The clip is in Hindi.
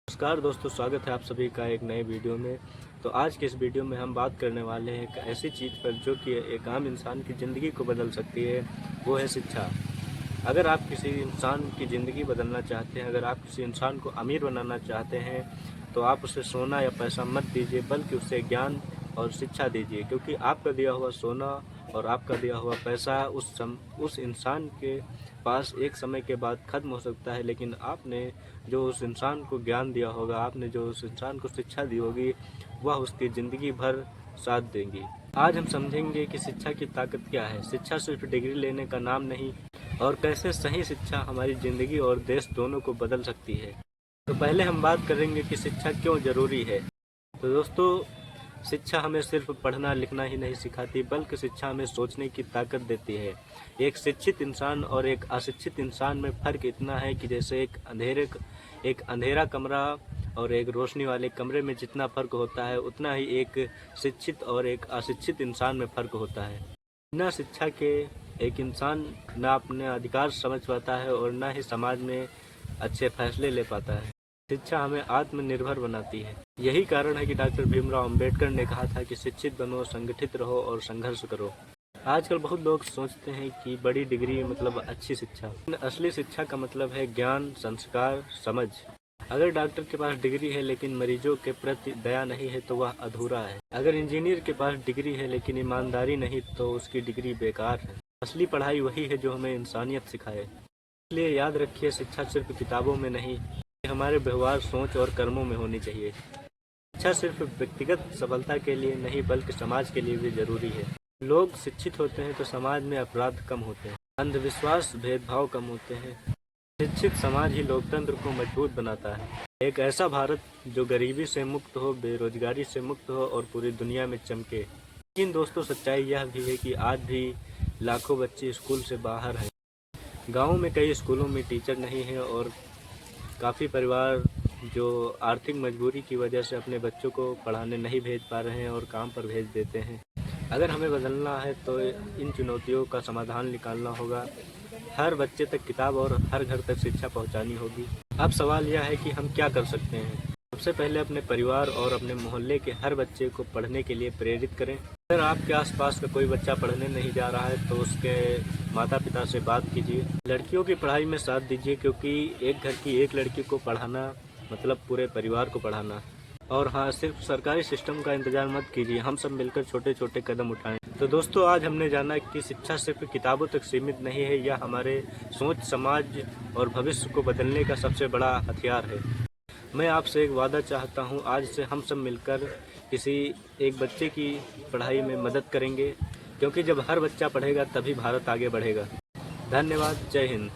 नमस्कार दोस्तों, स्वागत है आप सभी का एक नए वीडियो में। तो आज के इस वीडियो में हम बात करने वाले हैं एक ऐसी चीज़ पर जो कि एक आम इंसान की ज़िंदगी को बदल सकती है, वो है शिक्षा। अगर आप किसी इंसान की ज़िंदगी बदलना चाहते हैं, अगर आप किसी इंसान को अमीर बनाना चाहते हैं, तो आप उसे सोना या पैसा मत दीजिए, बल्कि उसे ज्ञान और शिक्षा दीजिए। क्योंकि आपका दिया हुआ सोना और आपका दिया हुआ पैसा उस इंसान के पास एक समय के बाद ख़त्म हो सकता है, लेकिन आपने जो उस इंसान को ज्ञान दिया होगा, आपने जो उस इंसान को शिक्षा दी होगी, वह उसकी ज़िंदगी भर साथ देंगी। आज हम समझेंगे कि शिक्षा की ताकत क्या है, शिक्षा सिर्फ डिग्री लेने का नाम नहीं, और कैसे सही शिक्षा हमारी ज़िंदगी और देश दोनों को बदल सकती है। तो पहले हम बात करेंगे कि शिक्षा क्यों ज़रूरी है। तो दोस्तों, शिक्षा हमें सिर्फ पढ़ना लिखना ही नहीं सिखाती, बल्कि शिक्षा हमें सोचने की ताकत देती है। एक शिक्षित इंसान और एक अशिक्षित इंसान में फ़र्क इतना है कि जैसे एक अंधेरा कमरा और एक रोशनी वाले कमरे में जितना फ़र्क होता है, उतना ही एक शिक्षित और एक अशिक्षित इंसान में फ़र्क होता है। बिना शिक्षा के एक इंसान ना अपने अधिकार समझ पाता है और ना ही समाज में अच्छे फैसले ले पाता है। शिक्षा हमें आत्मनिर्भर बनाती है। यही कारण है कि डॉक्टर भीमराव अंबेडकर ने कहा था कि शिक्षित बनो, संगठित रहो और संघर्ष करो। आजकल बहुत लोग सोचते हैं कि बड़ी डिग्री मतलब अच्छी शिक्षा, लेकिन असली शिक्षा का मतलब है ज्ञान, संस्कार, समझ। अगर डॉक्टर के पास डिग्री है लेकिन मरीजों के प्रति दया नहीं है, तो वह अधूरा है। अगर इंजीनियर के पास डिग्री है लेकिन ईमानदारी नहीं, तो उसकी डिग्री बेकार है। असली पढ़ाई वही है जो हमें इंसानियत सिखाए। इसलिए याद रखिए, शिक्षा सिर्फ किताबों में नहीं, हमारे व्यवहार, सोच और कर्मों में होनी चाहिए। शिक्षा सिर्फ व्यक्तिगत सफलता के लिए नहीं, बल्कि समाज के लिए भी जरूरी है। लोग शिक्षित होते हैं तो समाज में अपराध कम होते हैं, अंधविश्वास, भेदभाव कम होते हैं। शिक्षित समाज ही लोकतंत्र को मजबूत बनाता है। एक ऐसा भारत जो गरीबी से मुक्त हो, बेरोजगारी से मुक्त हो और पूरी दुनिया में चमके। लेकिन दोस्तों, सच्चाई यह भी है कि आज भी लाखों बच्चे स्कूल से बाहर हैं। गाँव में कई स्कूलों में टीचर नहीं है और काफ़ी परिवार जो आर्थिक मजबूरी की वजह से अपने बच्चों को पढ़ाने नहीं भेज पा रहे हैं और काम पर भेज देते हैं। अगर हमें बदलना है तो इन चुनौतियों का समाधान निकालना होगा। हर बच्चे तक किताब और हर घर तक शिक्षा पहुंचानी होगी। अब सवाल यह है कि हम क्या कर सकते हैं। सबसे पहले अपने परिवार और अपने मोहल्ले के हर बच्चे को पढ़ने के लिए प्रेरित करें। अगर आपके आसपास का कोई बच्चा पढ़ने नहीं जा रहा है तो उसके माता पिता से बात कीजिए। लड़कियों की पढ़ाई में साथ दीजिए, क्योंकि एक घर की एक लड़की को पढ़ाना मतलब पूरे परिवार को पढ़ाना। और हाँ, सिर्फ सरकारी सिस्टम का इंतजार मत कीजिए, हम सब मिलकर छोटे छोटे कदम उठाएं। तो दोस्तों, आज हमने जाना कि शिक्षा सिर्फ किताबों तक सीमित नहीं है, यह हमारे सोच, समाज और भविष्य को बदलने का सबसे बड़ा हथियार है। मैं आपसे एक वादा चाहता हूँ, आज से हम सब मिलकर किसी एक बच्चे की पढ़ाई में मदद करेंगे, क्योंकि जब हर बच्चा पढ़ेगा तभी भारत आगे बढ़ेगा। धन्यवाद। जय हिंद।